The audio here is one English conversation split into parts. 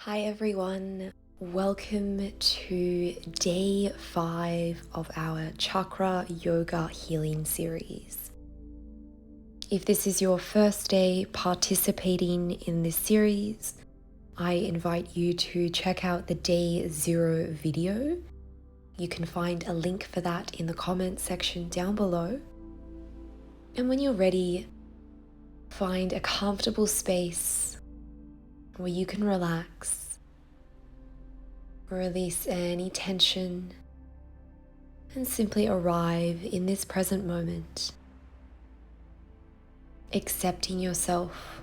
Hi everyone, welcome to day 5 of our Chakra Yoga Healing series. If this is your first day participating in this series, I invite you to check out the day 0 video. You can find a link for that in the comment section down below. And when you're ready, find a comfortable space where you can relax, release any tension, and simply arrive in this present moment, accepting yourself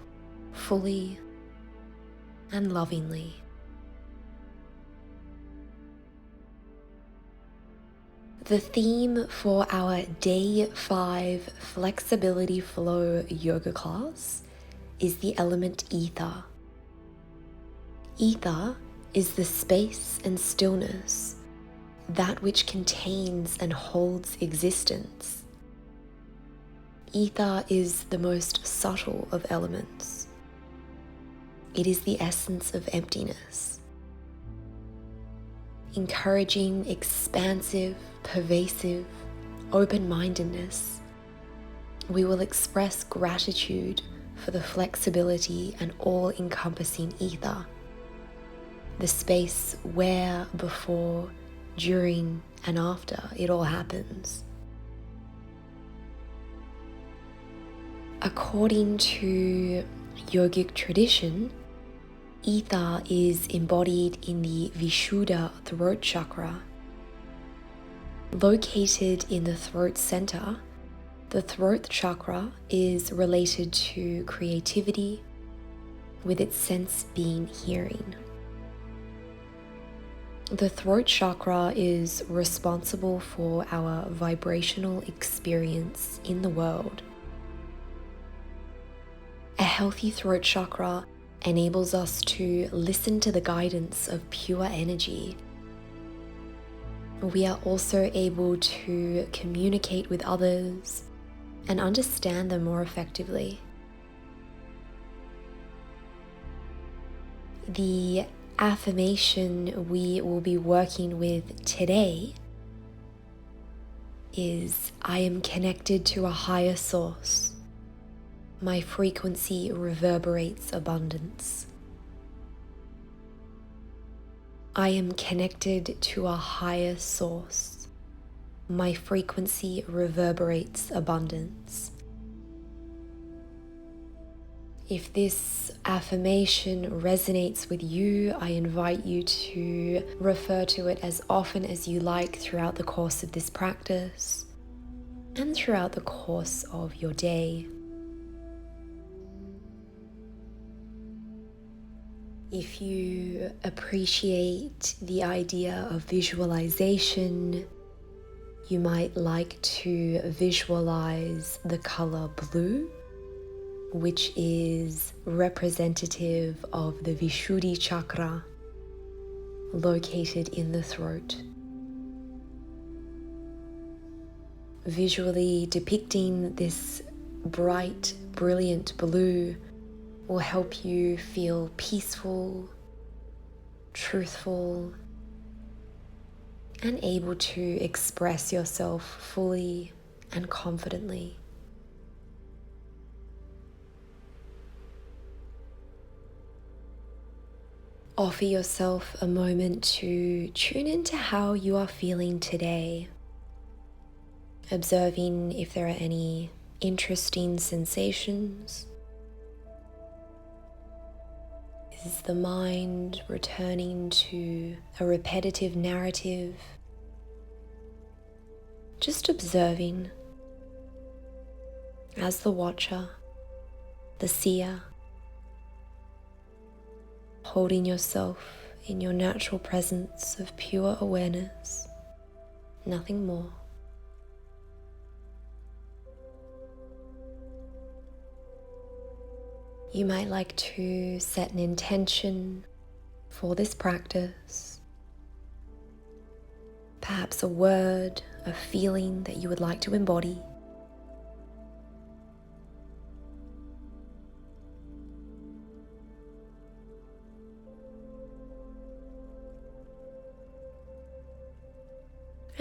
fully and lovingly. The theme for our day 5 flexibility flow yoga class is the element ether. Ether is the space and stillness, that which contains and holds existence. Ether is the most subtle of elements. It is the essence of emptiness. Encouraging expansive, pervasive, open-mindedness, we will express gratitude for the flexibility and all-encompassing ether, the space where, before, during, and after it all happens. According to yogic tradition, ether is embodied in the Vishuddi Throat Chakra. Located in the throat center, the throat chakra is related to creativity, with its sense being hearing. The throat chakra is responsible for our vibrational experience in the world. A healthy throat chakra enables us to listen to the guidance of pure energy. We are also able to communicate with others and understand them more effectively. The affirmation we will be working with today is, I am connected to a higher source. My frequency reverberates abundance. I am connected to a higher source. My frequency reverberates abundance. If this affirmation resonates with you, I invite you to refer to it as often as you like throughout the course of this practice and throughout the course of your day. If you appreciate the idea of visualization, you might like to visualize the color blue, which is representative of the Vishuddhi Chakra, located in the throat. Visually depicting this bright, brilliant blue will help you feel peaceful, truthful, and able to express yourself fully and confidently. Offer yourself a moment to tune into how you are feeling today, observing if there are any interesting sensations. Is the mind returning to a repetitive narrative? Just observing as the watcher, the seer, holding yourself in your natural presence of pure awareness, nothing more. You might like to set an intention for this practice, perhaps a word, a feeling that you would like to embody.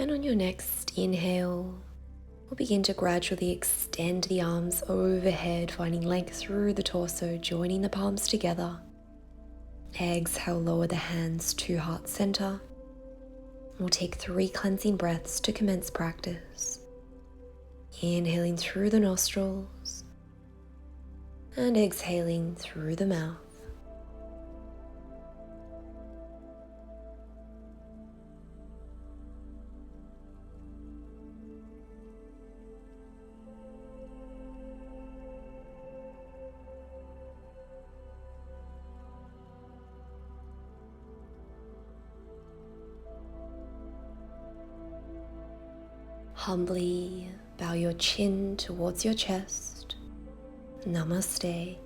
And on your next inhale, we'll begin to gradually extend the arms overhead, finding length through the torso, joining the palms together. Exhale, lower the hands to heart center. We'll take 3 cleansing breaths to commence practice. Inhaling through the nostrils and exhaling through the mouth. Humbly bow your chin towards your chest. Namaste.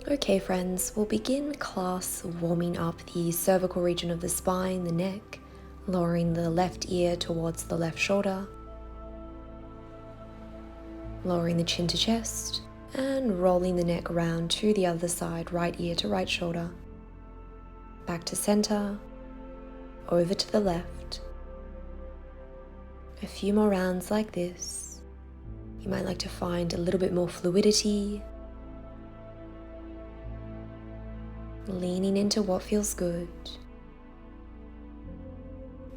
Okay friends, we'll begin class warming up the cervical region of the spine, the neck, lowering the left ear towards the left shoulder, lowering the chin to chest, and rolling the neck around to the other side, right ear to right shoulder, back to center, over to the left. A few more rounds like this. You might like to find a little bit more fluidity, leaning into what feels good,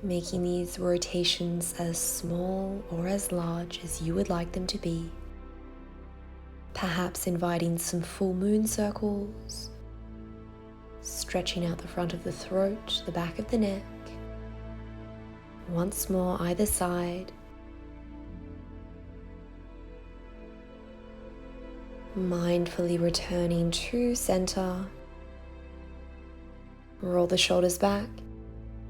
making these rotations as small or as large as you would like them to be. Perhaps inviting some full moon circles, stretching out the front of the throat, the back of the neck. Once more, either side. Mindfully returning to center. Roll the shoulders back,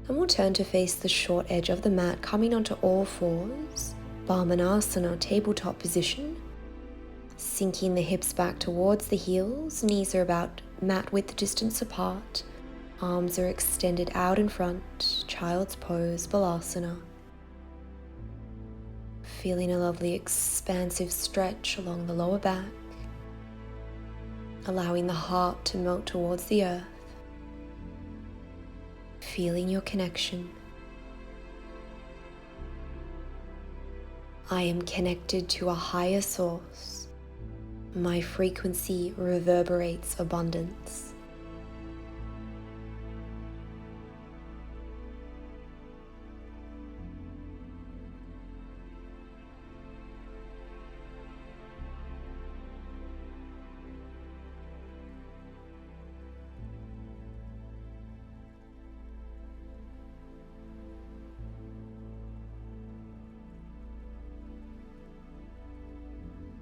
and we'll turn to face the short edge of the mat, coming onto all fours, Brahmanasana, tabletop position. Sinking the hips back towards the heels, knees are about mat width distance apart. Arms are extended out in front, child's pose, balasana. Feeling a lovely expansive stretch along the lower back, allowing the heart to melt towards the earth. Feeling your connection. I am connected to a higher source. My frequency reverberates abundance.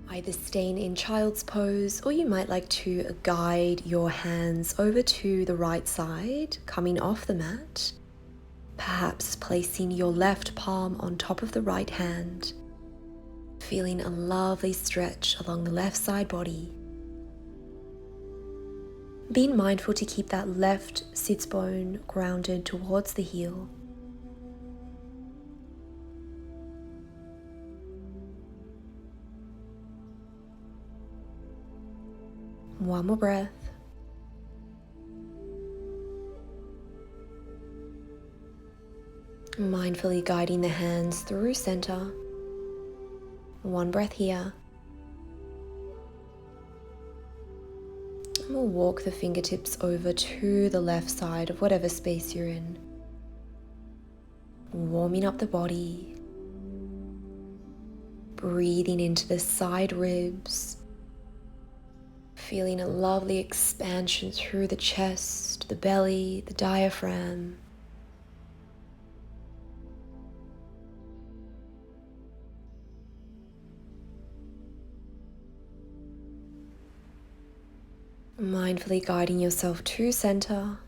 Either staying in child's pose, or you might like to guide your hands over to the right side, coming off the mat. Perhaps placing your left palm on top of the right hand, feeling a lovely stretch along the left side body. Being mindful to keep that left sits bone grounded towards the heel. One more breath. Mindfully guiding the hands through center. One breath here. And we'll walk the fingertips over to the left side of whatever space you're in. Warming up the body. Breathing into the side ribs. Feeling a lovely expansion through the chest, the belly, the diaphragm. Mindfully guiding yourself to center.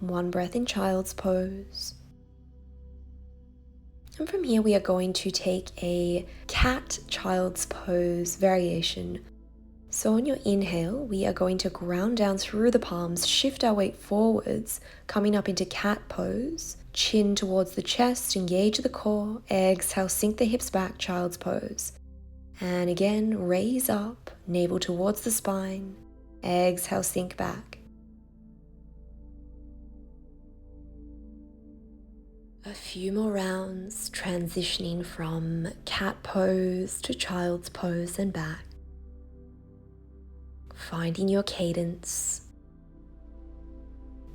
One breath in child's pose. And from here we are going to take a cat child's pose variation. So on your inhale, we are going to ground down through the palms, shift our weight forwards, coming up into cat pose, chin towards the chest, engage the core, exhale, sink the hips back, child's pose. And again, raise up, navel towards the spine, exhale, sink back. A few more rounds, transitioning from cat pose to child's pose and back. Finding your cadence,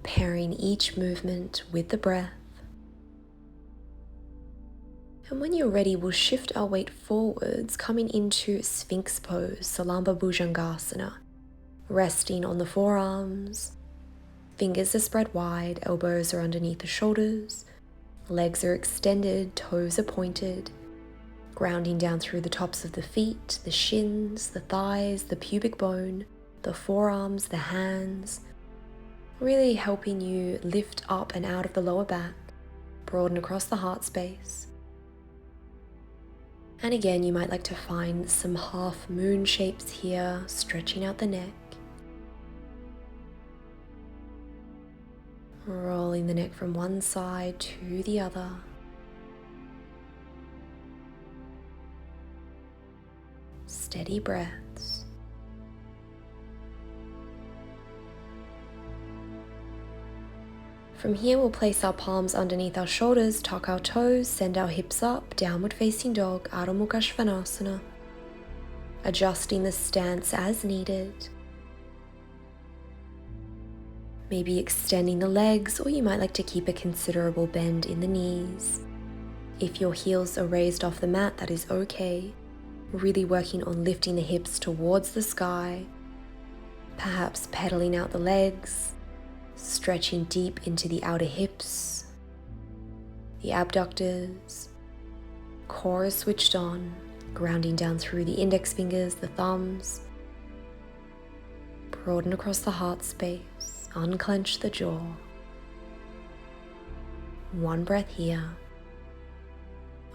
pairing each movement with the breath. And when you're ready, we'll shift our weight forwards, coming into Sphinx pose, Salamba Bhujangasana, resting on the forearms. Fingers are spread wide, elbows are underneath the shoulders, legs are extended, toes are pointed, grounding down through the tops of the feet, the shins, the thighs, the pubic bone, the forearms, the hands, really helping you lift up and out of the lower back, broaden across the heart space. And again, you might like to find some half moon shapes here, stretching out the neck. Rolling the neck from one side to the other. Steady breaths. From here, we'll place our palms underneath our shoulders, tuck our toes, send our hips up, downward facing dog, Adho Mukha Svanasana. Adjusting the stance as needed. Maybe extending the legs, or you might like to keep a considerable bend in the knees. If your heels are raised off the mat, that is okay. Really working on lifting the hips towards the sky, perhaps pedaling out the legs, stretching deep into the outer hips, the abductors, core is switched on, grounding down through the index fingers, the thumbs, broaden across the heart space, unclench the jaw. One breath here.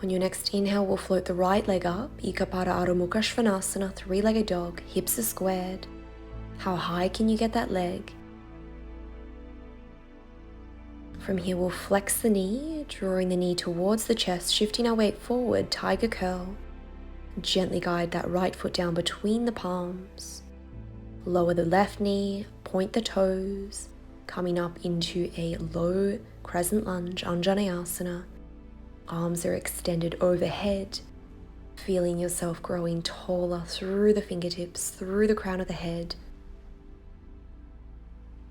On your next inhale, we'll float the right leg up, Ekapada Adho Mukha Svanasana, three-legged dog, hips are squared. How high can you get that leg? From here, we'll flex the knee, drawing the knee towards the chest, shifting our weight forward, tiger curl. Gently guide that right foot down between the palms. Lower the left knee, point the toes, coming up into a low crescent lunge, Anjaneyasana. Arms are extended overhead, feeling yourself growing taller through the fingertips, through the crown of the head.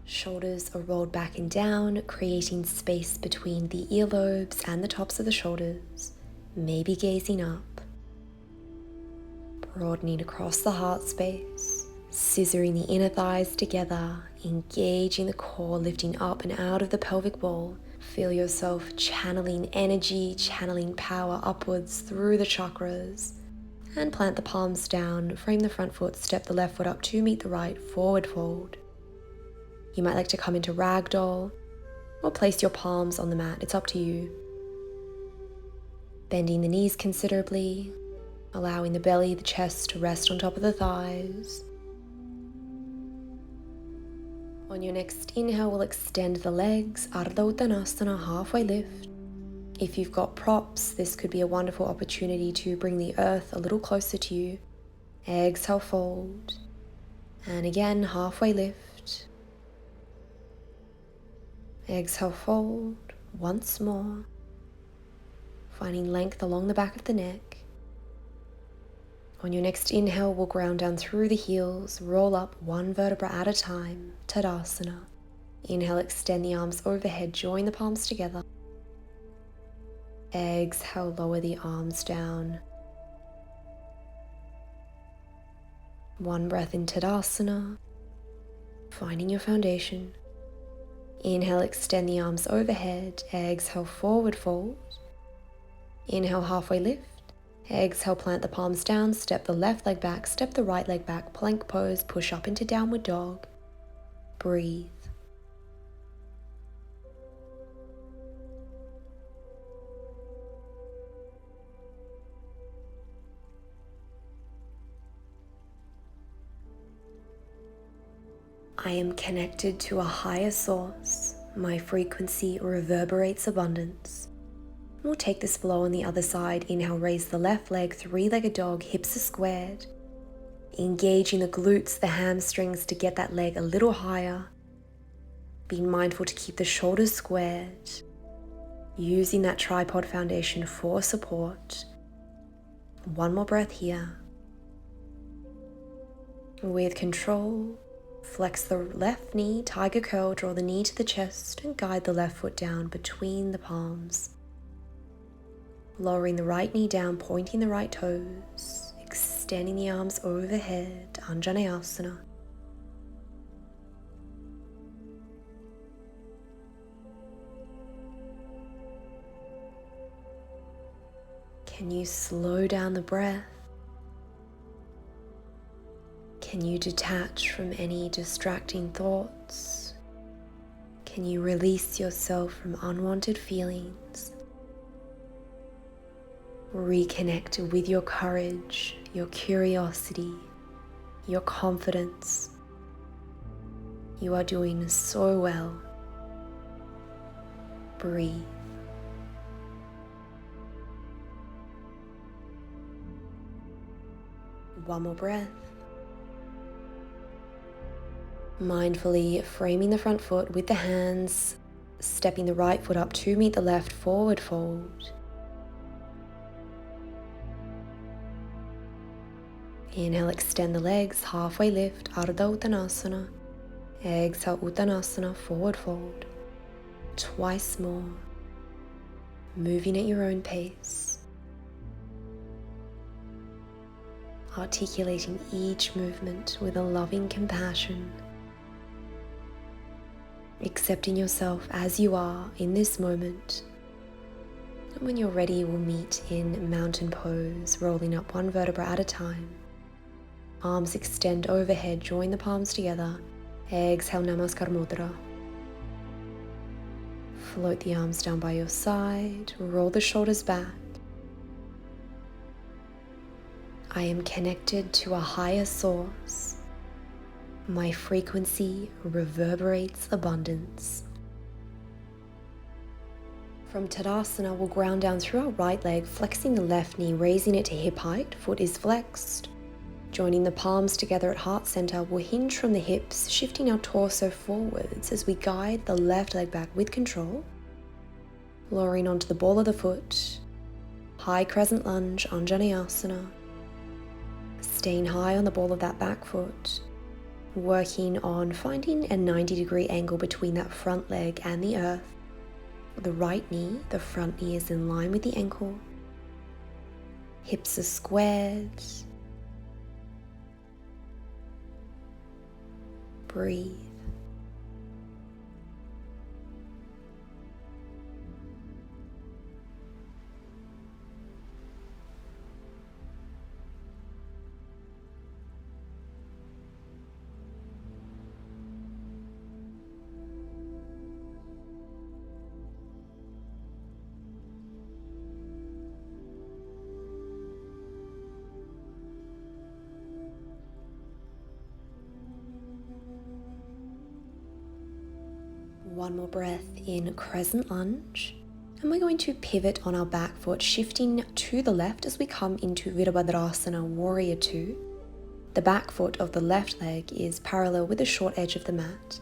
Shoulders are rolled back and down, creating space between the earlobes and the tops of the shoulders, maybe gazing up. Broadening across the heart space, scissoring the inner thighs together, engaging the core, lifting up and out of the pelvic bowl. Feel yourself channeling energy, channeling power upwards through the chakras. And plant the palms down, frame the front foot, step the left foot up to meet the right, forward fold. You might like to come into ragdoll or place your palms on the mat, it's up to you. Bending the knees considerably, allowing the belly, the chest to rest on top of the thighs. On your next inhale, we'll extend the legs, Ardha Uttanasana, halfway lift. If you've got props, this could be a wonderful opportunity to bring the earth a little closer to you. Exhale, fold. And again, halfway lift. Exhale, fold. Once more. Finding length along the back of the neck. On your next inhale, we'll ground down through the heels, roll up one vertebra at a time, Tadasana. Inhale, extend the arms overhead, join the palms together. Exhale, lower the arms down. One breath in Tadasana, finding your foundation. Inhale, extend the arms overhead. Exhale, forward fold. Inhale, halfway lift. Exhale, plant the palms down, step the left leg back, step the right leg back, plank pose, push up into downward dog. Breathe. I am connected to a higher source. My frequency reverberates abundance. We'll take this flow on the other side. Inhale, raise the left leg, three-legged dog, hips are squared. Engaging the glutes, the hamstrings to get that leg a little higher. Being mindful to keep the shoulders squared. using that tripod foundation for support. One more breath here. With control, flex the left knee, tiger curl, draw the knee to the chest and guide the left foot down between the palms. Lowering the right knee down, pointing the right toes, extending the arms overhead, Anjaneyasana. Can you slow down the breath? Can you detach from any distracting thoughts? Can you release yourself from unwanted feelings? Reconnect with your courage, your curiosity, your confidence. You are doing so well. Breathe. One more breath. Mindfully framing the front foot with the hands, stepping the right foot up to meet the left, forward fold. Inhale, extend the legs, halfway lift, Ardha Uttanasana. Exhale, Uttanasana, forward fold. Twice more, moving at your own pace. Articulating each movement with a loving compassion. Accepting yourself as you are in this moment. And when you're ready, we'll meet in mountain pose, rolling up one vertebra at a time. Arms extend overhead, join the palms together. Exhale, Namaskar Mudra. Float the arms down by your side, roll the shoulders back. I am connected to a higher source. My frequency reverberates abundance. From Tadasana, we'll ground down through our right leg, flexing the left knee, raising it to hip height, foot is flexed. Joining the palms together at heart center, we'll hinge from the hips, shifting our torso forwards as we guide the left leg back with control. Lowering onto the ball of the foot, high crescent lunge, Anjaneyasana. Staying high on the ball of that back foot, working on finding a 90-degree angle between that front leg and the earth. The right knee, the front knee is in line with the ankle. Hips are squared. Breathe. One more breath in crescent lunge, and we're going to pivot on our back foot, shifting to the left as we come into Virabhadrasana, Warrior Two. The back foot of the left leg is parallel with the short edge of the mat.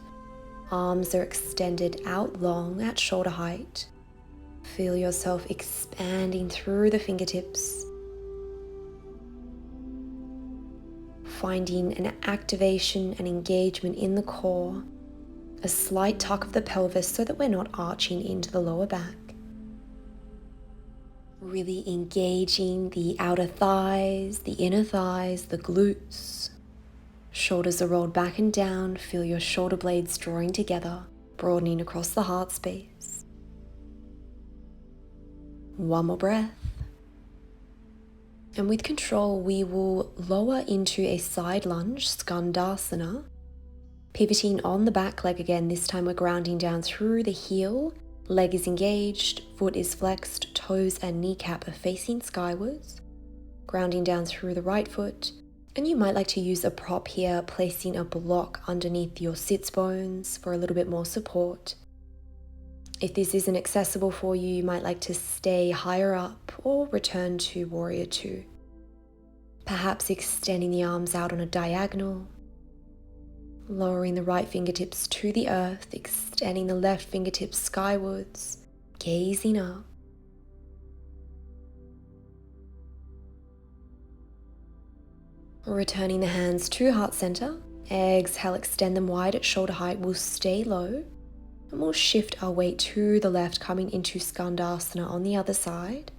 Arms are extended out long at shoulder height. Feel yourself expanding through the fingertips, finding an activation and engagement in the core. A slight tuck of the pelvis so that we're not arching into the lower back. Really engaging the outer thighs, the inner thighs, the glutes. Shoulders are rolled back and down. Feel your shoulder blades drawing together, broadening across the heart space. One more breath. And with control, we will lower into a side lunge, Skandasana. Pivoting on the back leg again, this time we're grounding down through the heel. Leg is engaged, foot is flexed, toes and kneecap are facing skywards. Grounding down through the right foot. And you might like to use a prop here, placing a block underneath your sits bones for a little bit more support. If this isn't accessible for you, you might like to stay higher up or return to Warrior Two. Perhaps extending the arms out on a diagonal. Lowering the right fingertips to the earth, extending the left fingertips skywards, gazing up. Returning the hands to heart center. Exhale, extend them wide at shoulder height. We'll stay low and we'll shift our weight to the left, coming into Skandasana on the other side.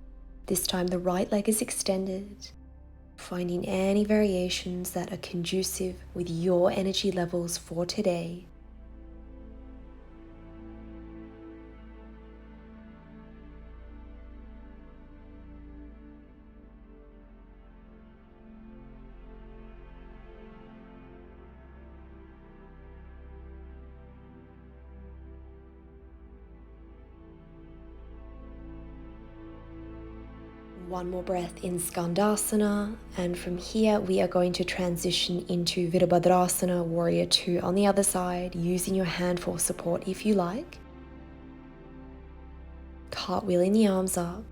This time the right leg is extended, finding any variations that are conducive with your energy levels for today. One more breath in Skandasana, and from here we are going to transition into Virabhadrasana, Warrior 2 on the other side, using your hand for support if you like. Cartwheeling the arms up,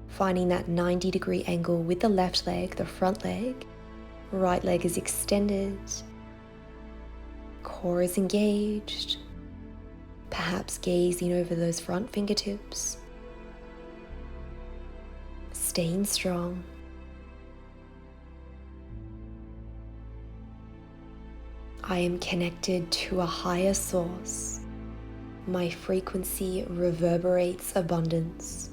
finding that 90-degree angle with the left leg, the front leg. Right leg is extended, core is engaged, perhaps gazing over those front fingertips. Staying strong. I am connected to a higher source. My frequency reverberates abundance.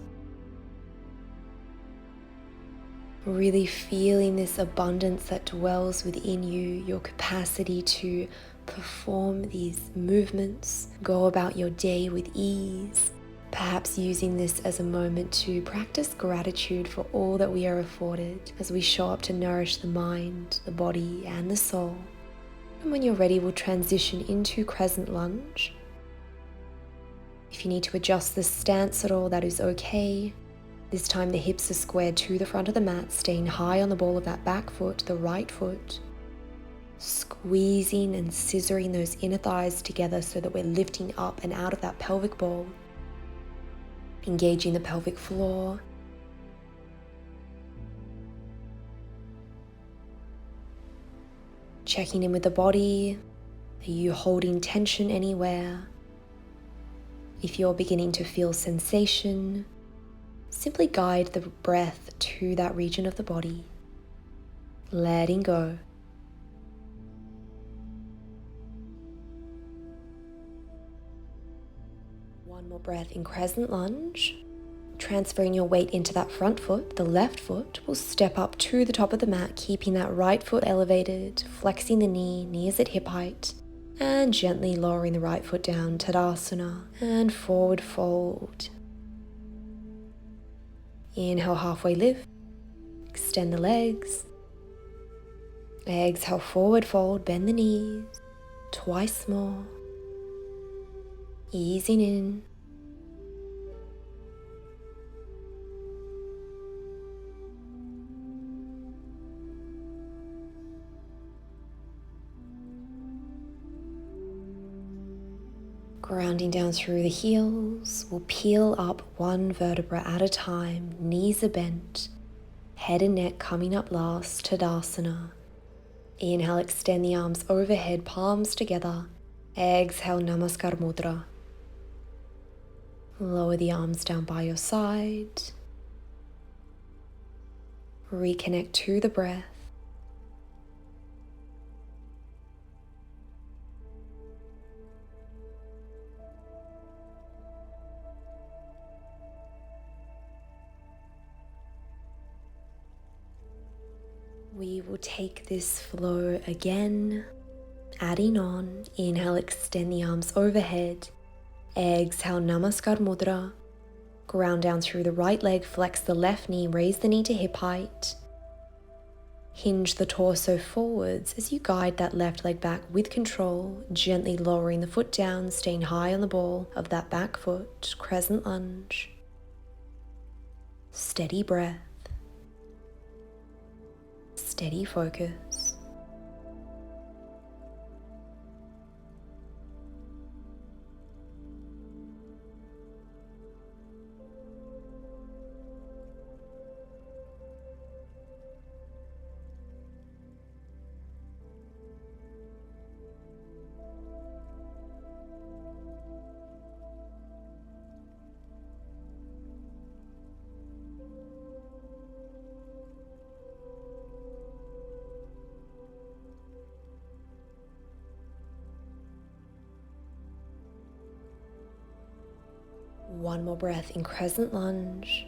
Really feeling this abundance that dwells within you, your capacity to perform these movements, go about your day with ease. Perhaps using this as a moment to practice gratitude for all that we are afforded as we show up to nourish the mind, the body, and the soul. And when you're ready, we'll transition into crescent lunge. If you need to adjust the stance at all, that is okay. This time the hips are squared to the front of the mat, staying high on the ball of that back foot, the right foot. Squeezing and scissoring those inner thighs together so that we're lifting up and out of that pelvic ball. Engaging the pelvic floor. Checking in with the body. Are you holding tension anywhere? If you're beginning to feel sensation, simply guide the breath to that region of the body. Letting go. One more breath in crescent lunge. Transferring your weight into that front foot, the left foot will step up to the top of the mat, keeping that right foot elevated, flexing the knee is at hip height, and gently lowering the right foot down, Tadasana, and forward fold. Inhale, halfway lift, extend the legs. Exhale, forward fold, bend the knees, twice more. Easing in. Grounding down through the heels, we'll peel up one vertebra at a time, knees are bent, head and neck coming up last, Tadasana. Inhale, extend the arms overhead, palms together. Exhale, Namaskar Mudra. Lower the arms down by your side. Reconnect to the breath. We will take this flow again, adding on. Inhale, extend the arms overhead. Exhale, Namaskar Mudra. Ground down through the right leg, flex the left knee, raise the knee to hip height. Hinge the torso forwards as you guide that left leg back with control, gently lowering the foot down, staying high on the ball of that back foot, crescent lunge. Steady breath. Steady focus. One more breath in crescent lunge.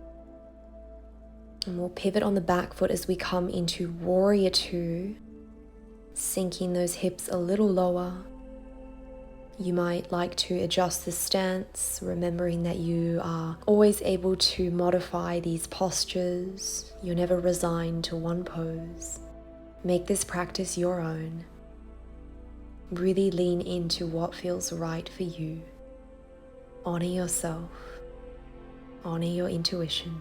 And we'll pivot on the back foot as we come into warrior two, sinking those hips a little lower. You might like to adjust the stance, remembering that you are always able to modify these postures. You're never resigned to one pose. Make this practice your own. Really lean into what feels right for you. Honor yourself. Honor your intuition.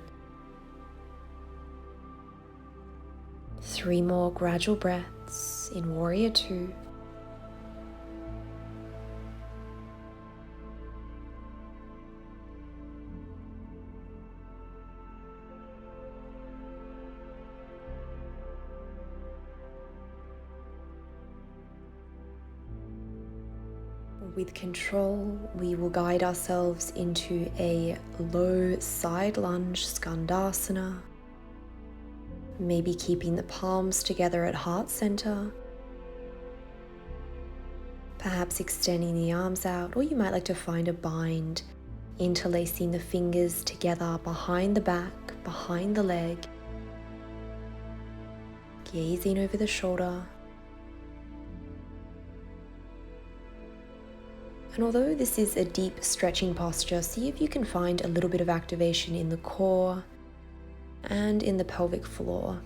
3 more gradual breaths in warrior two. With control, we will guide ourselves into a low side lunge skandasana, maybe keeping the palms together at heart center, perhaps extending the arms out, or you might like to find a bind, interlacing the fingers together behind the back, behind the leg, gazing over the shoulder. And although this is a deep stretching posture, see if you can find a little bit of activation in the core and in the pelvic floor.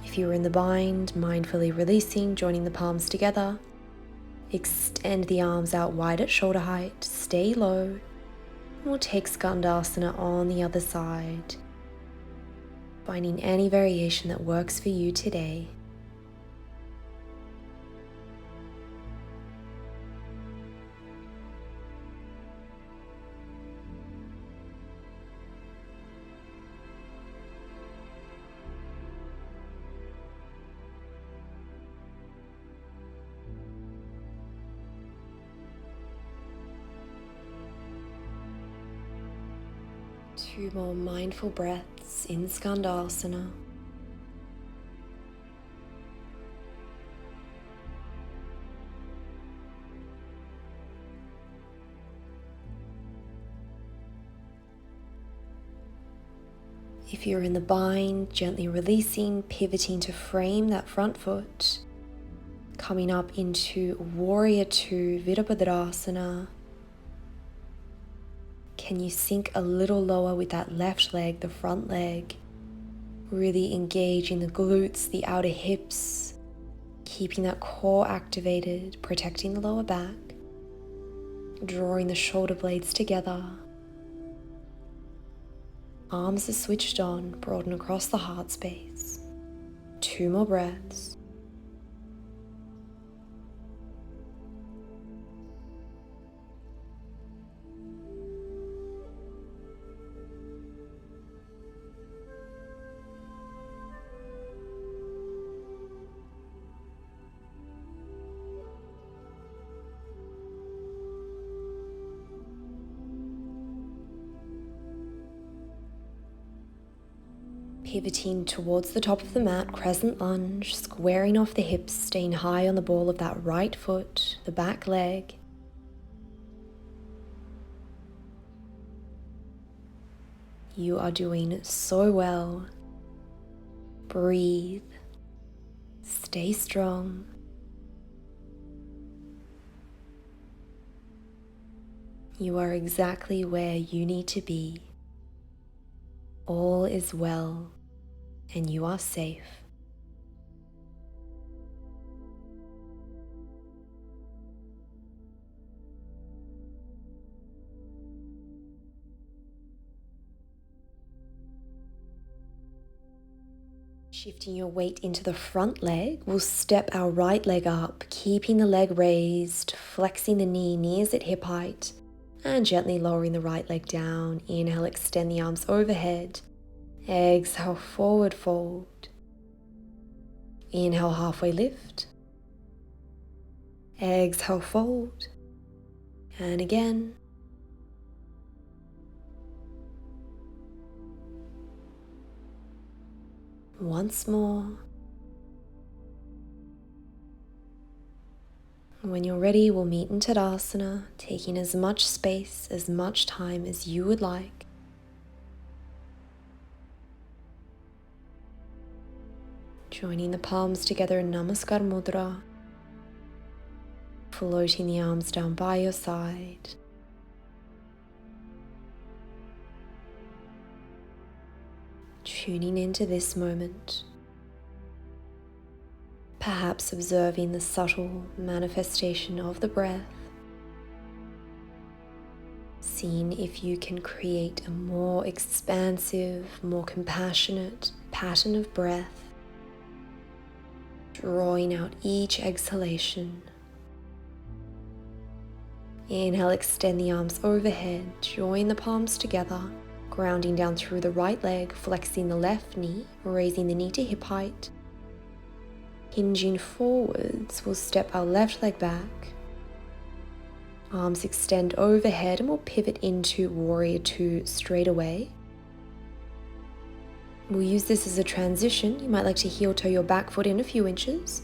If you're in the bind, mindfully releasing, joining the palms together, extend the arms out wide at shoulder height, stay low, and we'll take skandasana on the other side, finding any variation that works for you today. Two more mindful breaths in skandasana. If you're in the bind, gently releasing, pivoting to frame that front foot, coming up into warrior two, Virabhadrasana. Can you sink a little lower with that left leg, the front leg? Really engaging the glutes, the outer hips, keeping that core activated, protecting the lower back, drawing the shoulder blades together. Arms are switched on, broaden across the heart space. 2 more breaths. Pivoting towards the top of the mat, crescent lunge, squaring off the hips, staying high on the ball of that right foot, the back leg. You are doing so well. Breathe. Stay strong. You are exactly where you need to be. All is well, and you are safe. Shifting your weight into the front leg, we'll step our right leg up, keeping the leg raised, flexing the knee, knees at hip height, and gently lowering the right leg down. Inhale, extend the arms overhead. Exhale, forward fold. Inhale, halfway lift. Exhale, fold. And again. Once more. When you're ready, we'll meet in Tadasana, taking as much space, as much time as you would like. Joining the palms together in Namaskar Mudra, floating the arms down by your side. Tuning into this moment, perhaps observing the subtle manifestation of the breath, seeing if you can create a more expansive, more compassionate pattern of breath, drawing out each exhalation. Inhale, extend the arms overhead, join the palms together, grounding down through the right leg, flexing the left knee, raising the knee to hip height. Hinging forwards, we'll step our left leg back. Arms extend overhead and we'll pivot into Warrior Two straight away. We'll use this as a transition. You might like to heel toe your back foot in a few inches.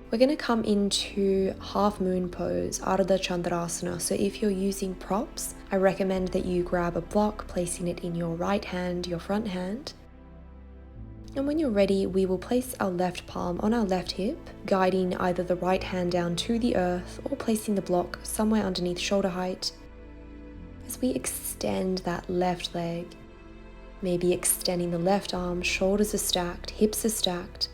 We're going to come into half moon pose, Ardha Chandrasana. So if you're using props, I recommend that you grab a block, placing it in your right hand, your front hand. And when you're ready, we will place our left palm on our left hip, guiding either the right hand down to the earth or placing the block somewhere underneath shoulder height. As we extend that left leg, maybe extending the left arm, shoulders are stacked, hips are stacked.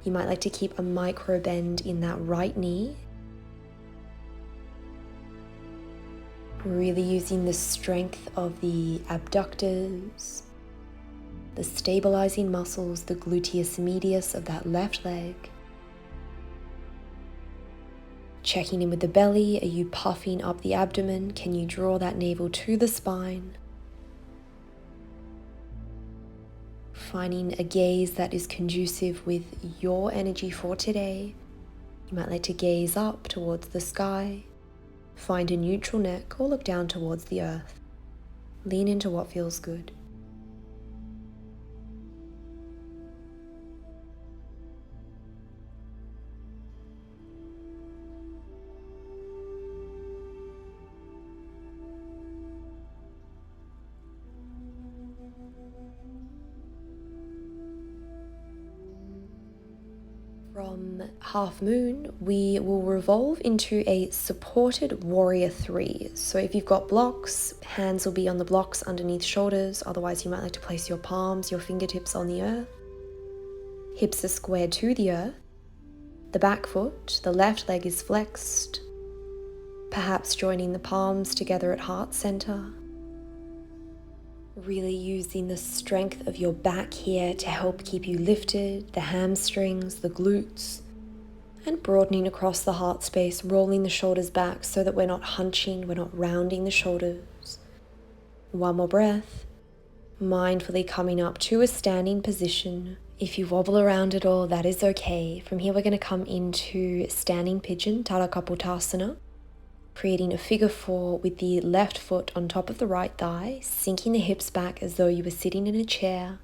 You might like to keep a micro bend in that right knee. Really using the strength of the abductors, the stabilizing muscles, the gluteus medius of that left leg. Checking in with the belly. Are you puffing up the abdomen? Can you draw that navel to the spine? Finding a gaze that is conducive with your energy for today. You might like to gaze up towards the sky, find a neutral neck, or look down towards the earth. Lean into what feels good. From half moon, we will revolve into a supported Warrior Three. So if you've got blocks, hands will be on the blocks underneath shoulders. Otherwise, you might like to place your palms, your fingertips on the earth. Hips are squared to the earth. The back foot, the left leg is flexed. Perhaps joining the palms together at heart center. Really using the strength of your back here to help keep you lifted, the hamstrings, the glutes, and broadening across the heart space, rolling the shoulders back so that we're not hunching, we're not rounding the shoulders. One more breath, mindfully coming up to a standing position. If you wobble around at all, that is okay. From here, we're going to come into standing pigeon, Tadha Kapotasana. Creating a figure four with the left foot on top of the right thigh, sinking the hips back as though you were sitting in a chair.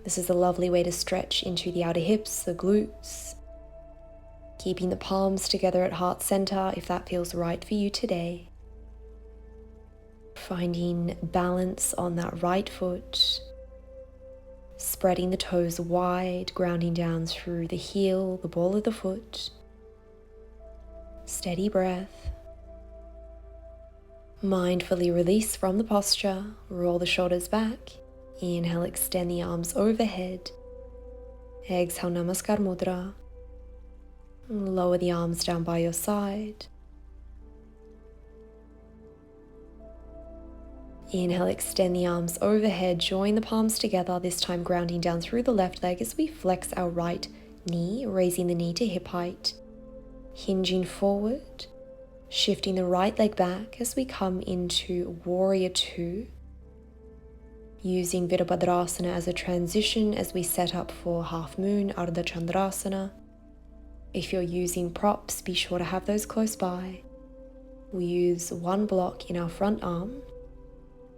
This is a lovely way to stretch into the outer hips, the glutes. Keeping the palms together at heart center if that feels right for you today. Finding balance on that right foot. Spreading the toes wide, grounding down through the heel, the ball of the foot. Steady breath. Mindfully release from the posture. Roll the shoulders back. Inhale, extend the arms overhead. Exhale, Namaskar Mudra. Lower the arms down by your side. Inhale, extend the arms overhead. Join the palms together, this time grounding down through the left leg as we flex our right knee, raising the knee to hip height. Hinging forward, shifting the right leg back as we come into Warrior Two, using Virabhadrasana as a transition as we set up for half moon, Ardha Chandrasana. If you're using props, be sure to have those close by. We use one block in our front arm,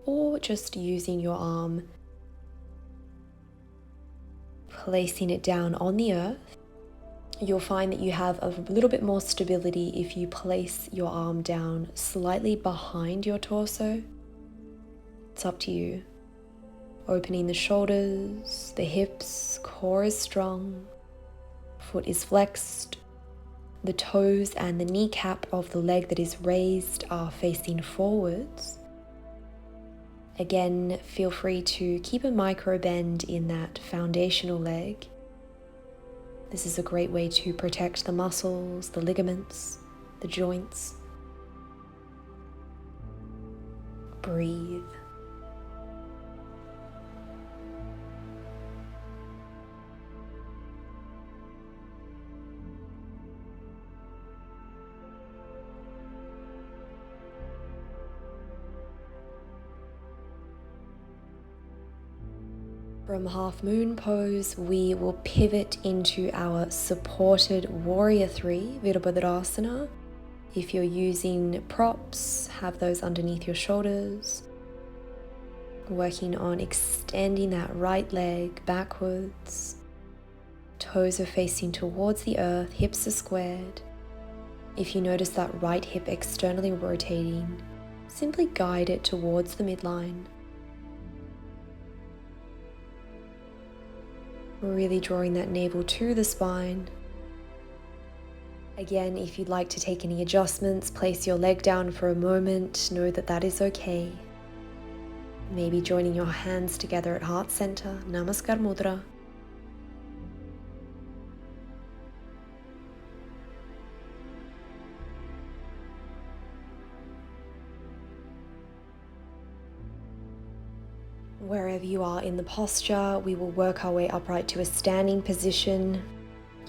or just using your arm, placing it down on the earth. You'll find that you have a little bit more stability if you place your arm down slightly behind your torso. It's up to you. Opening the shoulders, the hips, core is strong, foot is flexed, the toes and the kneecap of the leg that is raised are facing forwards. Again, feel free to keep a micro bend in that foundational leg. This is a great way to protect the muscles, the ligaments, the joints. Breathe. From half moon pose, we will pivot into our supported warrior 3, Virabhadrasana. If you're using props, have those underneath your shoulders. Working on extending that right leg backwards. Toes are facing towards the earth, hips are squared. If you notice that right hip externally rotating, simply guide it towards the midline. Really drawing that navel to the spine. Again, if you'd like to take any adjustments, place your leg down for a moment. Know that that is okay. Maybe joining your hands together at heart center, Namaskar Mudra. Wherever you are in the posture, we will work our way upright to a standing position.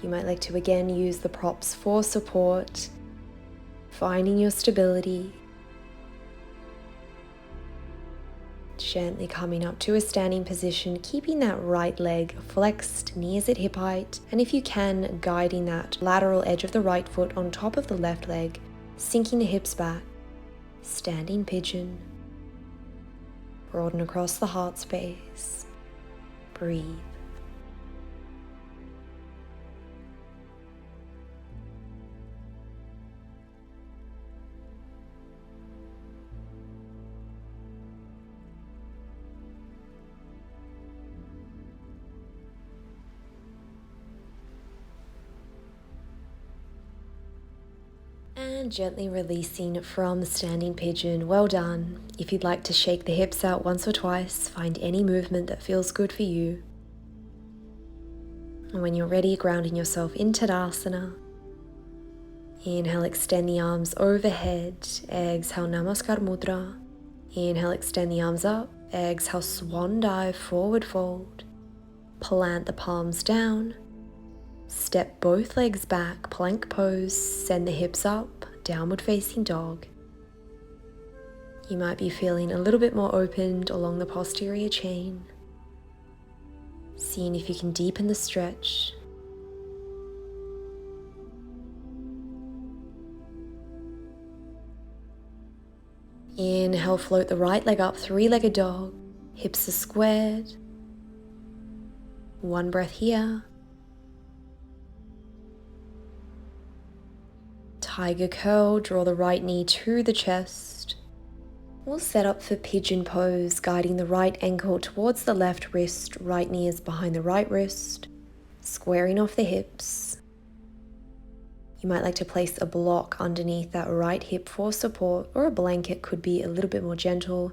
You might like to again use the props for support, finding your stability. Gently coming up to a standing position, keeping that right leg flexed, knees at hip height, and if you can, guiding that lateral edge of the right foot on top of the left leg, sinking the hips back, standing pigeon. Broaden across the heart space. Breathe. And gently releasing from the standing pigeon. Well done. If you'd like to shake the hips out once or twice, find any movement that feels good for you. And when you're ready, grounding yourself in Tadasana. Inhale, extend the arms overhead. Exhale, Namaskar Mudra. Inhale, extend the arms up. Exhale, swan dive, forward fold. Plant the palms down. Step both legs back, plank pose, send the hips up, downward facing dog. You might be feeling a little bit more opened along the posterior chain. Seeing if you can deepen the stretch. Inhale, float the right leg up, three-legged dog. Hips are squared. One breath here. Tiger curl, draw the right knee to the chest. We'll set up for pigeon pose, guiding the right ankle towards the left wrist, right knee is behind the right wrist, squaring off the hips. You might like to place a block underneath that right hip for support, or a blanket could be a little bit more gentle.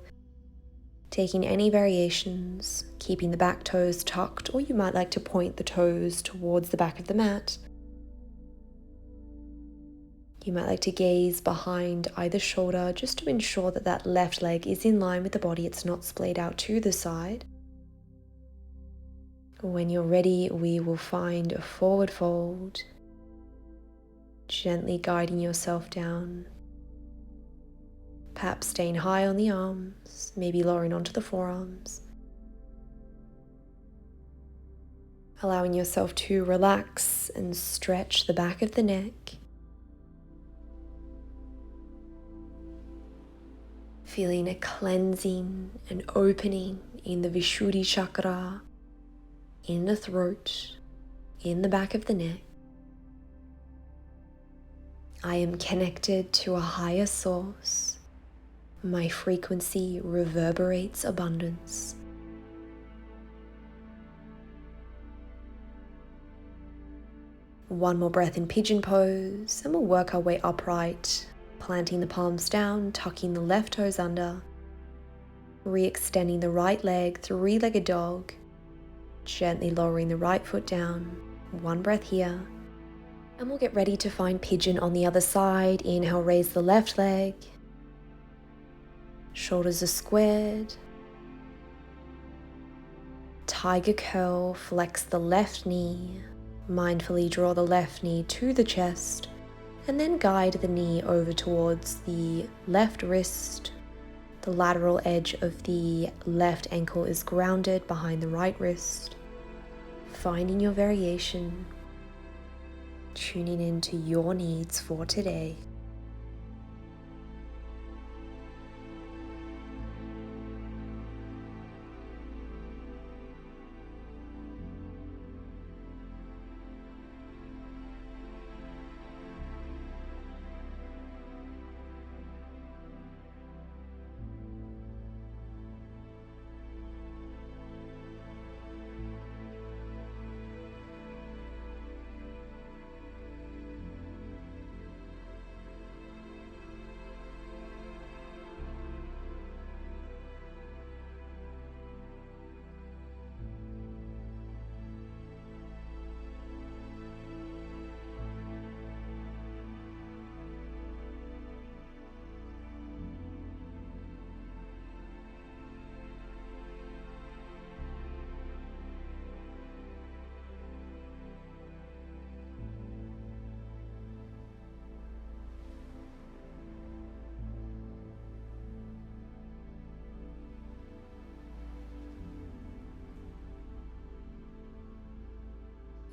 Taking any variations, keeping the back toes tucked, or you might like to point the toes towards the back of the mat. You might like to gaze behind either shoulder just to ensure that that left leg is in line with the body, it's not splayed out to the side. When you're ready, we will find a forward fold, gently guiding yourself down. Perhaps staying high on the arms, maybe lowering onto the forearms. Allowing yourself to relax and stretch the back of the neck. Feeling a cleansing and opening in the Vishuddi Chakra, in the throat, in the back of the neck. I am connected to a higher source. My frequency reverberates abundance. One more breath in pigeon pose, and we'll work our way upright, planting the palms down, tucking the left toes under, re-extending the right leg, three-legged dog, gently lowering the right foot down. One breath here, and we'll get ready to find pigeon on the other side. Inhale, raise the left leg, shoulders are squared. Tiger curl, flex the left knee, mindfully draw the left knee to the chest, and then guide the knee over towards the left wrist. The lateral edge of the left ankle is grounded behind the right wrist. Finding your variation, tuning into your needs for today.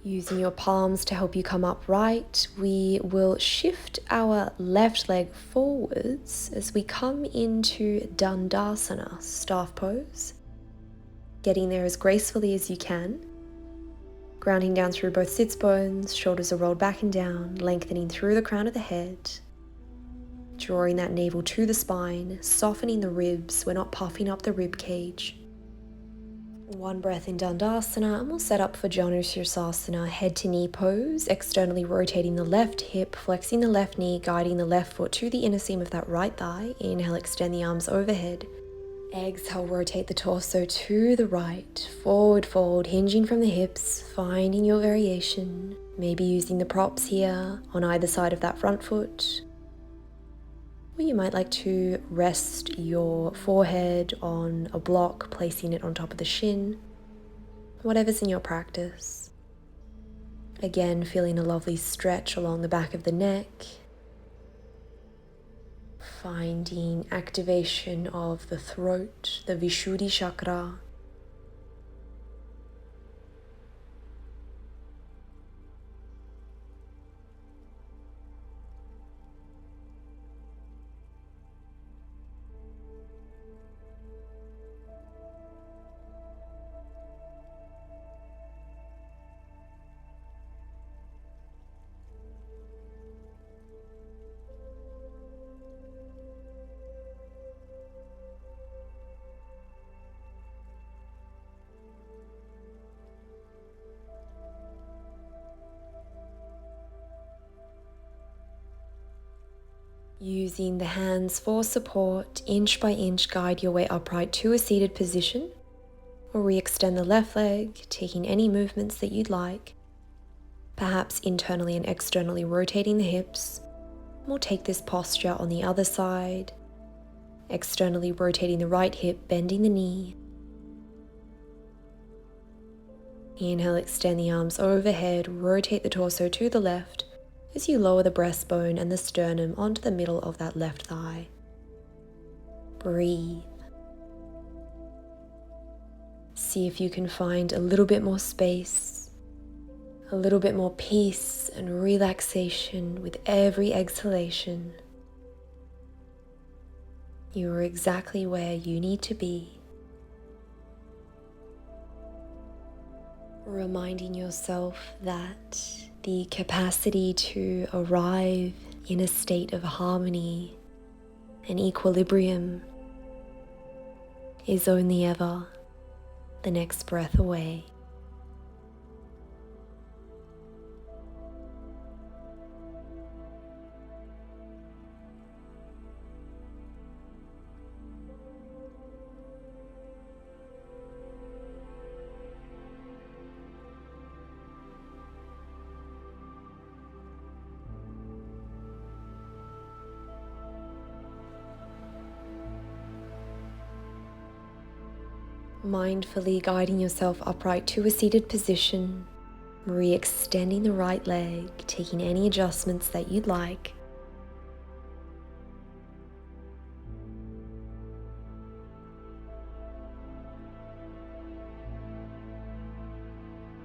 Using your palms to help you come upright, we will shift our left leg forwards as we come into Dandasana, staff pose. Getting there as gracefully as you can. Grounding down through both sits bones, shoulders are rolled back and down, lengthening through the crown of the head. Drawing that navel to the spine, softening the ribs. We're not puffing up the rib cage. One breath in Dandasana, and we'll set up for Janusirsasana, head to knee pose, externally rotating the left hip, flexing the left knee, guiding the left foot to the inner seam of that right thigh. Inhale, extend the arms overhead. Exhale, rotate the torso to the right, forward fold, hinging from the hips, finding your variation. Maybe using the props here on either side of that front foot. Or you might like to rest your forehead on a block, placing it on top of the shin. Whatever's in your practice. Again, feeling a lovely stretch along the back of the neck. Finding activation of the throat, the Vishuddhi Chakra. Using the hands for support, inch by inch, guide your way upright to a seated position, or re-extend the left leg, taking any movements that you'd like, perhaps internally and externally rotating the hips. We'll take this posture on the other side, externally rotating the right hip, bending the knee. Inhale, extend the arms overhead, rotate the torso to the left, as you lower the breastbone and the sternum onto the middle of that left thigh. Breathe. See if you can find a little bit more space, a little bit more peace and relaxation with every exhalation. You are exactly where you need to be. Reminding yourself that the capacity to arrive in a state of harmony and equilibrium is only ever the next breath away. Mindfully guiding yourself upright to a seated position, re-extending the right leg, taking any adjustments that you'd like.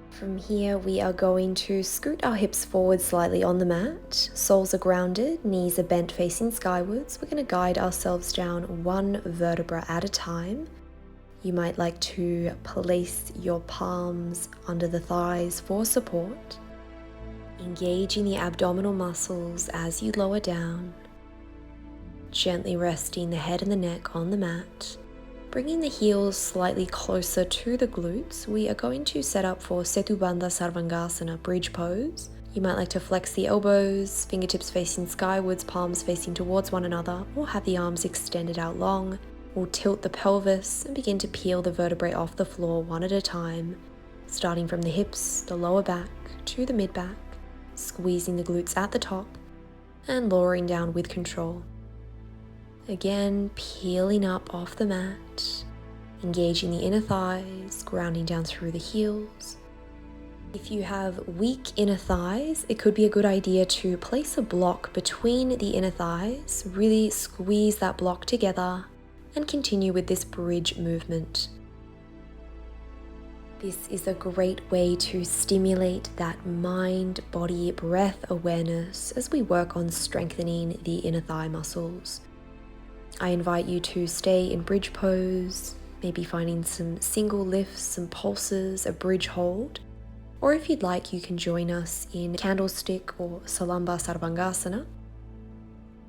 From here, we are going to scoot our hips forward slightly on the mat. Soles are grounded, knees are bent facing skywards. We're going to guide ourselves down one vertebra at a time. You might like to place your palms under the thighs for support, engaging the abdominal muscles as you lower down, gently resting the head and the neck on the mat, bringing the heels slightly closer to the glutes. We are going to set up for Setu Bandha Sarvangasana, bridge pose. You might like to flex the elbows, fingertips facing skywards, palms facing towards one another, or have the arms extended out long. We'll tilt the pelvis and begin to peel the vertebrae off the floor one at a time, starting from the hips, the lower back, to the mid-back, squeezing the glutes at the top, and lowering down with control. Again, peeling up off the mat, engaging the inner thighs, grounding down through the heels. If you have weak inner thighs, it could be a good idea to place a block between the inner thighs, really squeeze that block together, and continue with this bridge movement. This is a great way to stimulate that mind, body, breath awareness as we work on strengthening the inner thigh muscles. I invite you to stay in bridge pose, maybe finding some single lifts, some pulses, a bridge hold. Or if you'd like, you can join us in candlestick or Salamba Sarvangasana.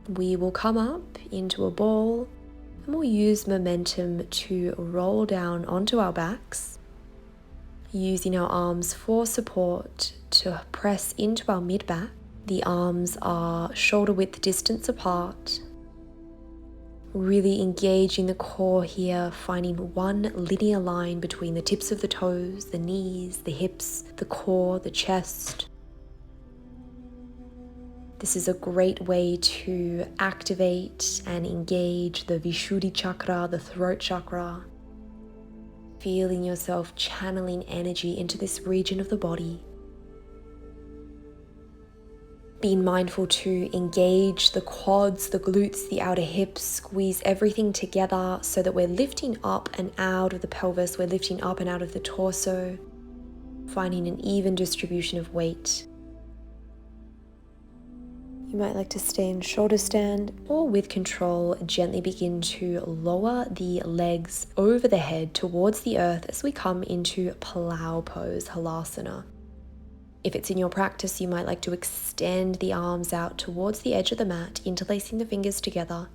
We will come up into a ball and we'll use momentum to roll down onto our backs, using our arms for support to press into our mid-back. The arms are shoulder width distance apart, really engaging the core here, finding one linear line between the tips of the toes, the knees, the hips, the core, the chest. This is a great way to activate and engage the Vishuddi Chakra, the throat chakra. Feeling yourself channeling energy into this region of the body. Being mindful to engage the quads, the glutes, the outer hips, squeeze everything together so that we're lifting up and out of the pelvis, we're lifting up and out of the torso, finding an even distribution of weight. You might like to stay in shoulder stand, or with control, gently begin to lower the legs over the head towards the earth as we come into plow pose, halasana. If it's in your practice, you might like to extend the arms out towards the edge of the mat, interlacing the fingers together,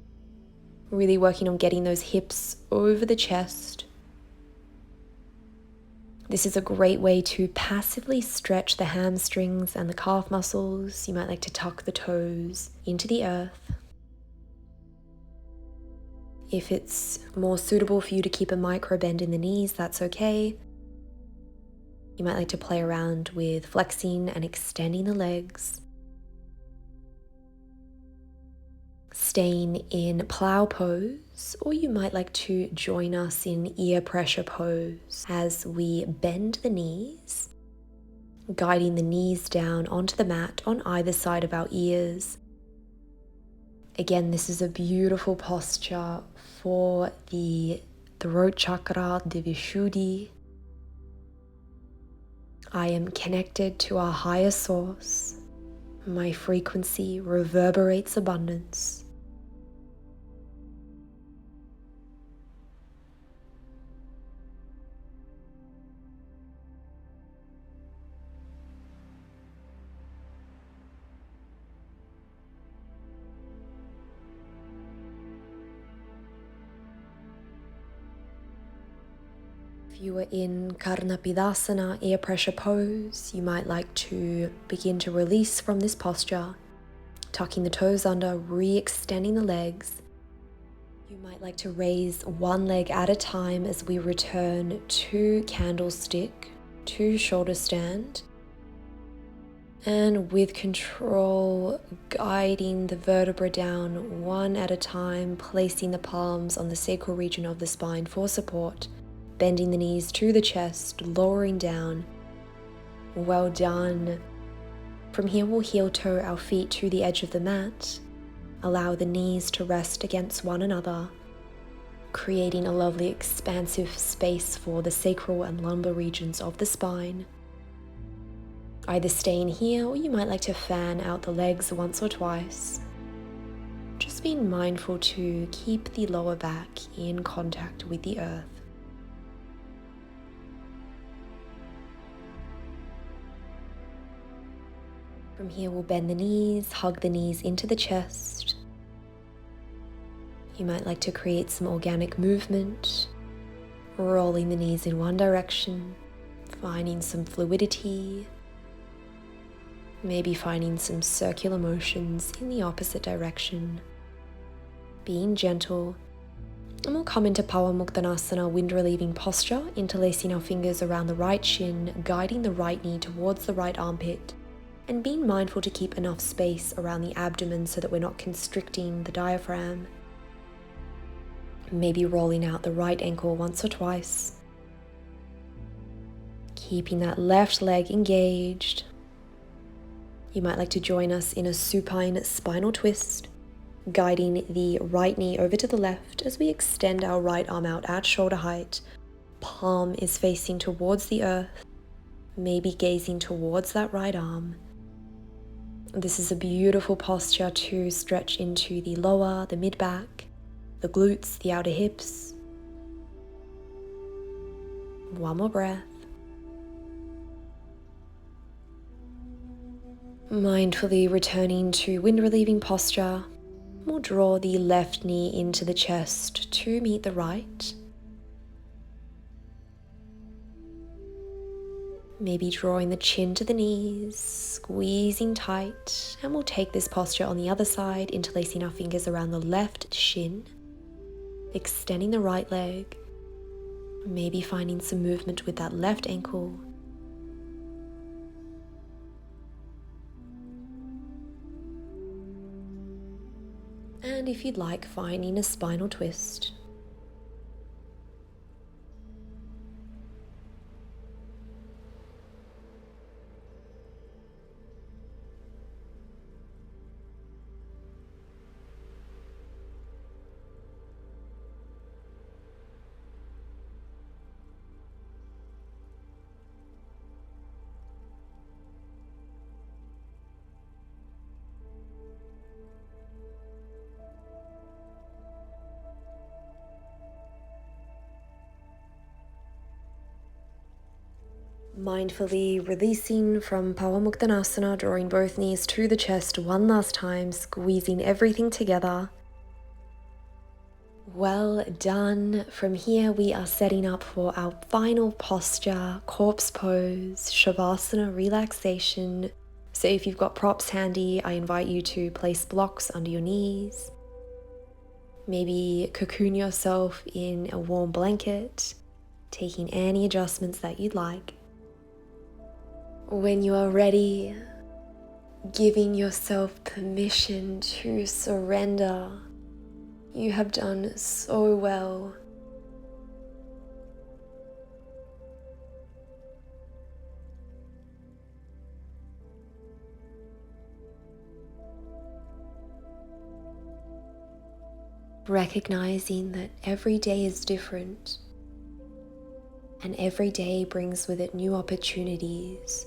really working on getting those hips over the chest. This is a great way to passively stretch the hamstrings and the calf muscles. You might like to tuck the toes into the earth. If it's more suitable for you to keep a micro bend in the knees, that's okay. You might like to play around with flexing and extending the legs. Staying in plow pose, or you might like to join us in ear pressure pose as we bend the knees, guiding the knees down onto the mat on either side of our ears. Again, this is a beautiful posture for the throat chakra, the Vishuddhi. I am connected to our higher source. My frequency reverberates abundance. If you are in Karnapidasana, ear pressure pose, you might like to begin to release from this posture, tucking the toes under, re-extending the legs. You might like to raise one leg at a time as we return to candlestick, to shoulder stand. And with control, guiding the vertebra down one at a time, placing the palms on the sacral region of the spine for support, bending the knees to the chest, lowering down. Well done. From here, we'll heel toe our feet to the edge of the mat. Allow the knees to rest against one another, creating a lovely expansive space for the sacral and lumbar regions of the spine. Either staying here, or you might like to fan out the legs once or twice. Just being mindful to keep the lower back in contact with the earth. From here, we'll bend the knees, hug the knees into the chest. You might like to create some organic movement, rolling the knees in one direction, finding some fluidity. Maybe finding some circular motions in the opposite direction. Being gentle. And we'll come into Pavamuktanasana, wind relieving posture, interlacing our fingers around the right shin, guiding the right knee towards the right armpit, and being mindful to keep enough space around the abdomen so that we're not constricting the diaphragm. Maybe rolling out the right ankle once or twice. Keeping that left leg engaged. You might like to join us in a supine spinal twist, guiding the right knee over to the left as we extend our right arm out at shoulder height. Palm is facing towards the earth, maybe gazing towards that right arm. This is a beautiful posture to stretch into the lower, the mid-back, the glutes, the outer hips. One more breath. Mindfully returning to wind relieving posture, we'll draw the left knee into the chest to meet the right. Maybe drawing the chin to the knees, squeezing tight, and we'll take this posture on the other side, interlacing our fingers around the left shin, extending the right leg, maybe finding some movement with that left ankle. And if you'd like, finding a spinal twist. Mindfully releasing from Pavamuktanasana, drawing both knees to the chest one last time, squeezing everything together. Well done. From here we are setting up for our final posture, corpse pose, Shavasana relaxation. So if you've got props handy, I invite you to place blocks under your knees. Maybe cocoon yourself in a warm blanket, taking any adjustments that you'd like. When you are ready, giving yourself permission to surrender. You have done so well. Recognizing that every day is different, and every day brings with it new opportunities.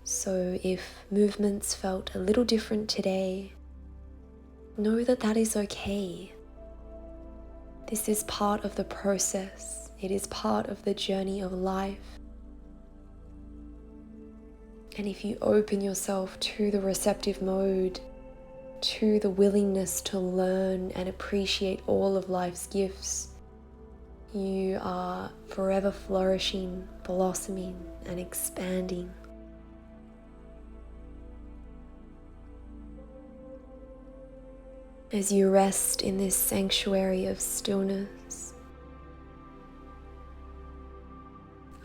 So if movements felt a little different today, know that that is okay. This is part of the process. It is part of the journey of life. And if you open yourself to the receptive mode, to the willingness to learn and appreciate all of life's gifts, You are forever flourishing, blossoming, and expanding. As you rest in this sanctuary of stillness,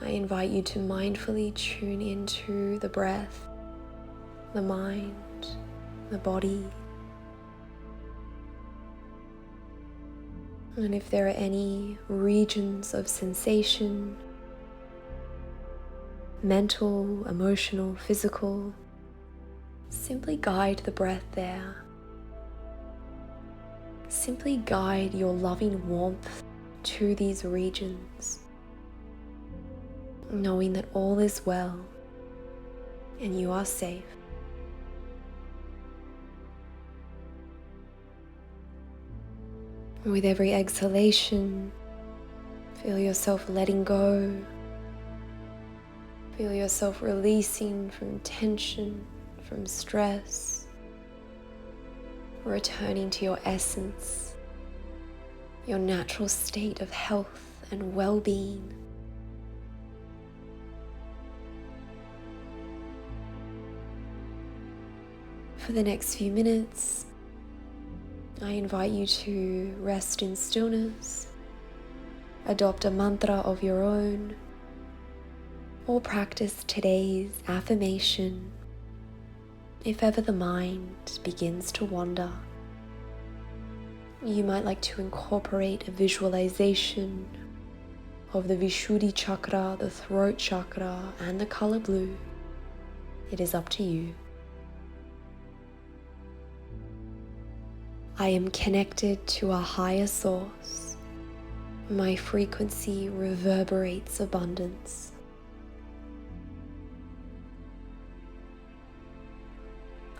I invite you to mindfully tune into the breath, the mind, the body. And if there are any regions of sensation, mental, emotional, physical, simply guide the breath there. Simply guide your loving warmth to these regions, knowing that all is well and you are safe. With every exhalation, feel yourself letting go. Feel yourself releasing from tension, from stress, returning to your essence, your natural state of health and well-being. For the next few minutes, I invite you to rest in stillness, adopt a mantra of your own, or practice today's affirmation if ever the mind begins to wander. You might like to incorporate a visualization of the Vishuddi Chakra, the Throat Chakra, and the color blue. It is up to you. I am connected to a higher source. My frequency reverberates abundance.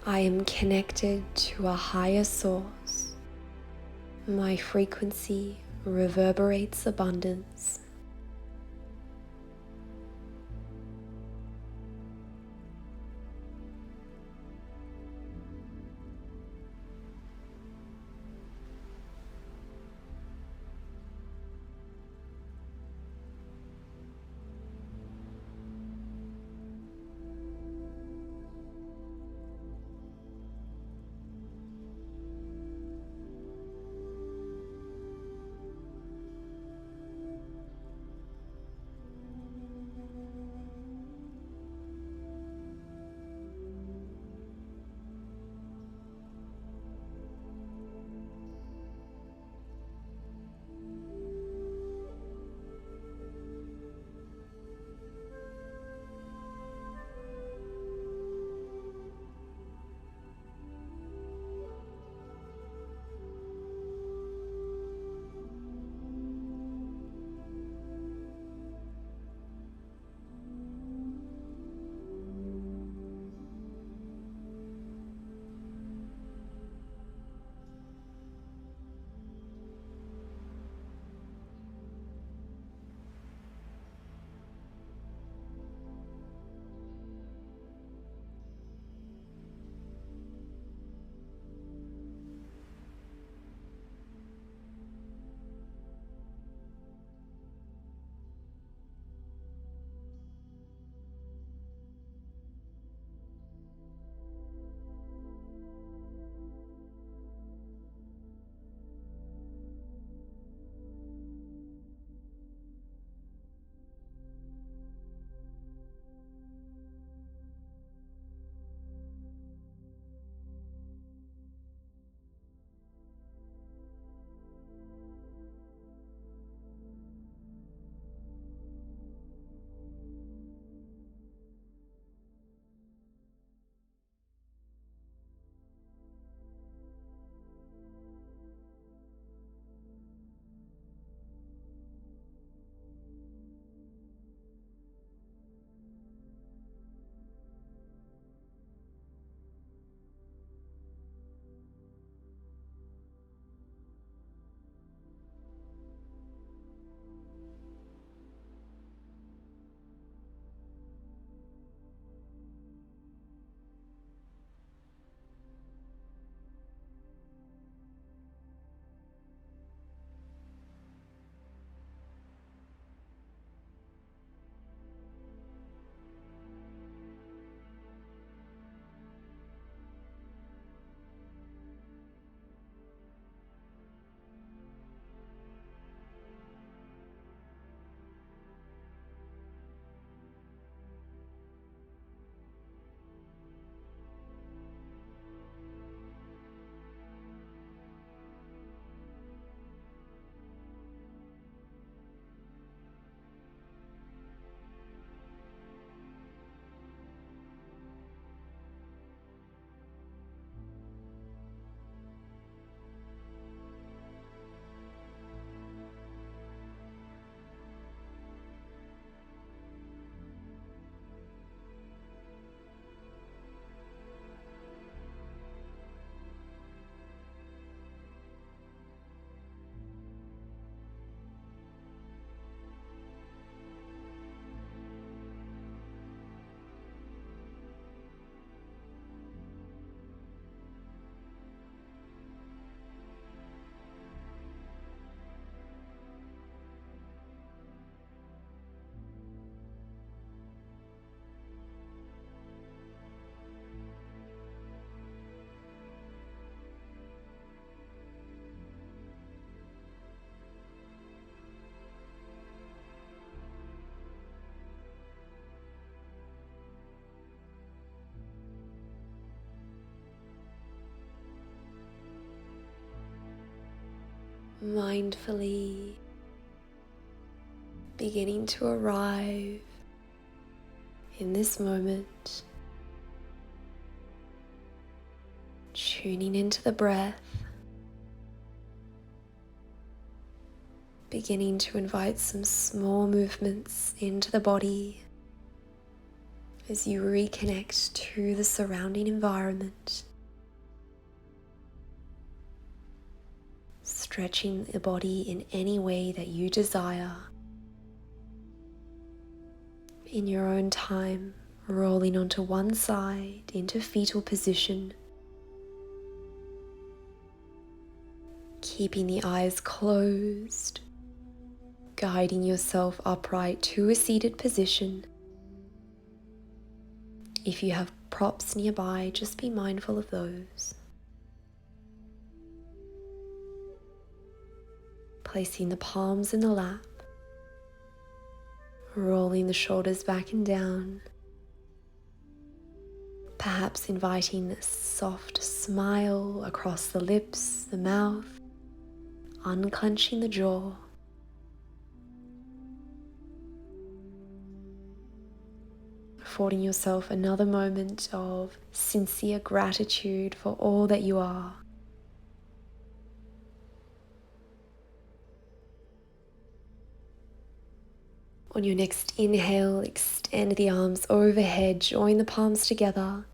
I am connected to a higher source. My frequency reverberates abundance. mindfully beginning to arrive in this moment, tuning into the breath, beginning to invite some small movements into the body as you reconnect to the surrounding environment, stretching the body in any way that you desire. In your own time, rolling onto one side into fetal position, keeping the eyes closed, guiding yourself upright to a seated position. If you have props nearby, just be mindful of those. Placing the palms in the lap, rolling the shoulders back and down, perhaps inviting a soft smile across the lips, the mouth, unclenching the jaw. Affording yourself another moment of sincere gratitude for all that you are. On your next inhale, extend the arms overhead, join the palms together.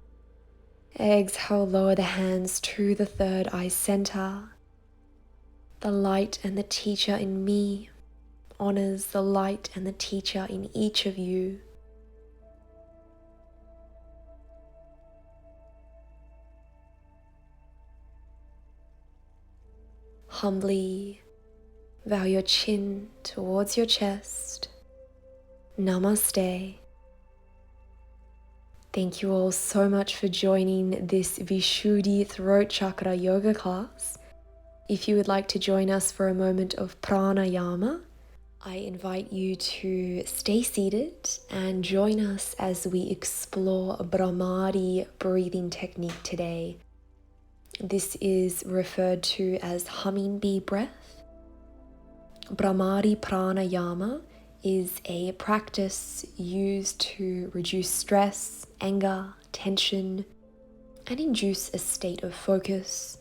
Exhale, lower the hands to the third eye center. The light and the teacher in me honors the light and the teacher in each of you. Humbly bow your chin towards your chest. Namaste. Thank you all so much for joining this Vishuddi Throat Chakra yoga class. If you would like to join us for a moment of pranayama, I invite you to stay seated and join us as we explore a Brahmari breathing technique today. This is referred to as humming bee breath. Brahmari pranayama is a practice used to reduce stress, anger, tension, and induce a state of focus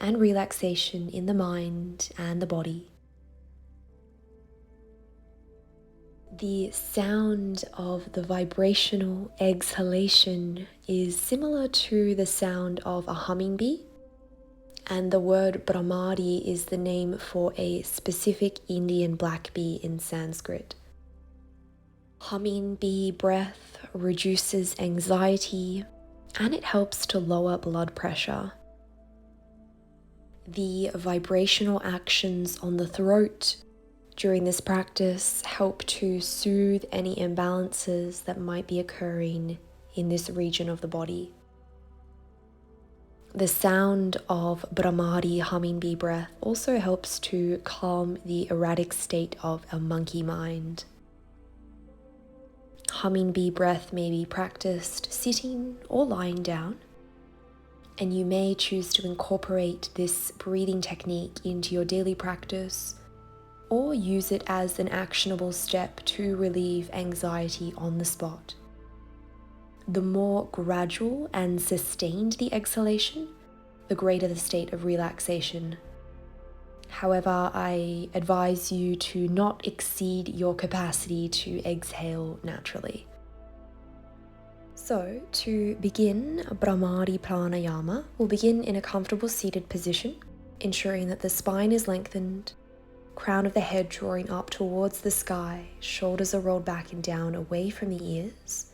and relaxation in the mind and the body. The sound of the vibrational exhalation is similar to the sound of a humming bee, and the word Brahmari is the name for a specific Indian black bee in Sanskrit. Humming bee breath reduces anxiety and it helps to lower blood pressure. The vibrational actions on the throat during this practice help to soothe any imbalances that might be occurring in this region of the body. The sound of Brahmari humming bee breath also helps to calm the erratic state of a monkey mind. Humming bee breath may be practiced sitting or lying down, and you may choose to incorporate this breathing technique into your daily practice or use it as an actionable step to relieve anxiety on the spot. The more gradual and sustained the exhalation, the greater the state of relaxation. However, I advise you to not exceed your capacity to exhale naturally. So, to begin Brahmari Pranayama, we'll begin in a comfortable seated position, ensuring that the spine is lengthened, crown of the head drawing up towards the sky, shoulders are rolled back and down away from the ears.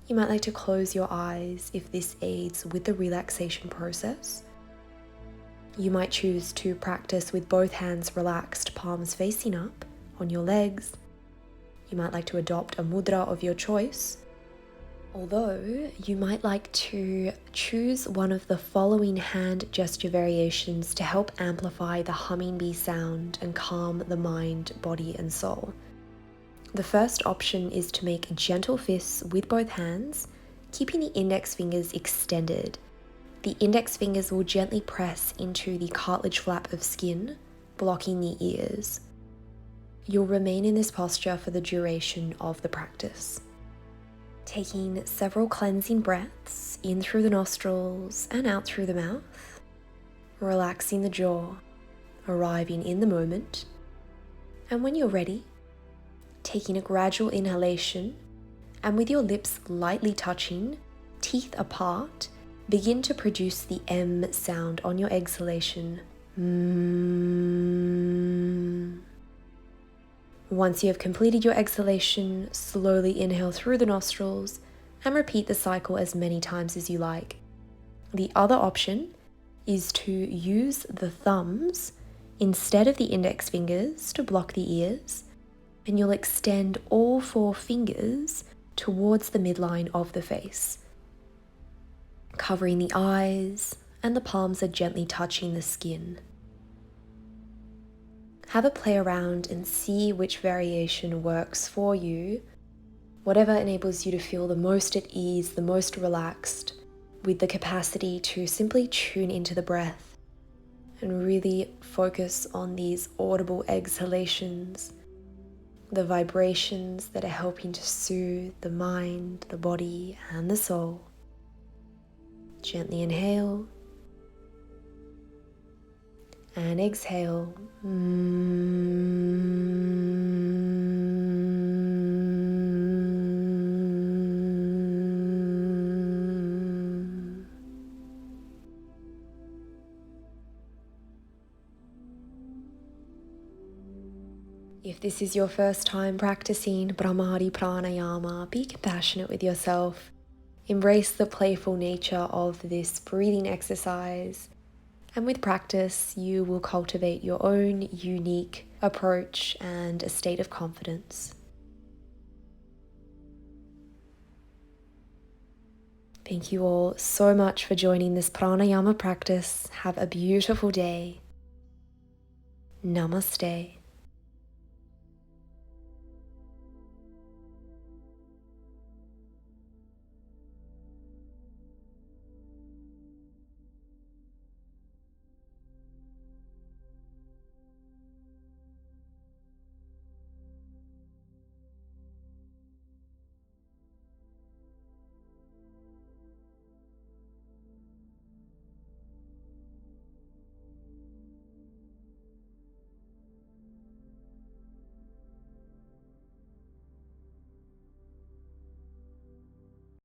You might like to close your eyes if this aids with the relaxation process. You might choose to practice with both hands relaxed, palms facing up on your legs. You might like to adopt a mudra of your choice. Although you might like to choose one of the following hand gesture variations to help amplify the humming bee sound and calm the mind, body, and soul. The first option is to make gentle fists with both hands, keeping the index fingers extended. The index fingers will gently press into the cartilage flap of skin, blocking the ears. You'll remain in this posture for the duration of the practice. Taking several cleansing breaths in through the nostrils and out through the mouth, relaxing the jaw, arriving in the moment. And when you're ready, taking a gradual inhalation and with your lips lightly touching, teeth apart, begin to produce the M sound on your exhalation. Once you have completed your exhalation, slowly inhale through the nostrils and repeat the cycle as many times as you like. The other option is to use the thumbs instead of the index fingers to block the ears, and you'll extend all 4 fingers towards the midline of the face, covering the eyes, and the palms are gently touching the skin. Have a play around and see which variation works for you, whatever enables you to feel the most at ease, the most relaxed, with the capacity to simply tune into the breath and really focus on these audible exhalations, the vibrations that are helping to soothe the mind, the body, and the soul. Gently inhale and exhale. If this is your first time practicing Brahmari Pranayama, be compassionate with yourself. Embrace the playful nature of this breathing exercise. And with practice, you will cultivate your own unique approach and a state of confidence. Thank you all so much for joining this pranayama practice. Have a beautiful day. Namaste.